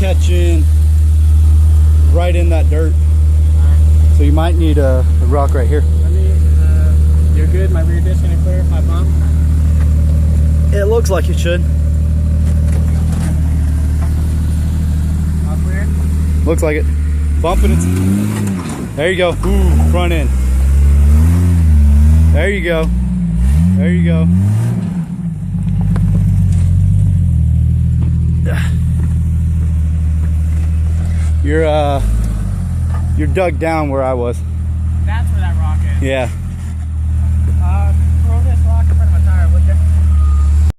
catching right in that dirt. So you might need a rock right here. You're good. My rear disc gonna clear. My bump. It looks like it should. All clear. Looks like it. Bumping it. There you go. Ooh, front end. There you go. There you go. You're dug down where I was. That's where that rock is. Yeah.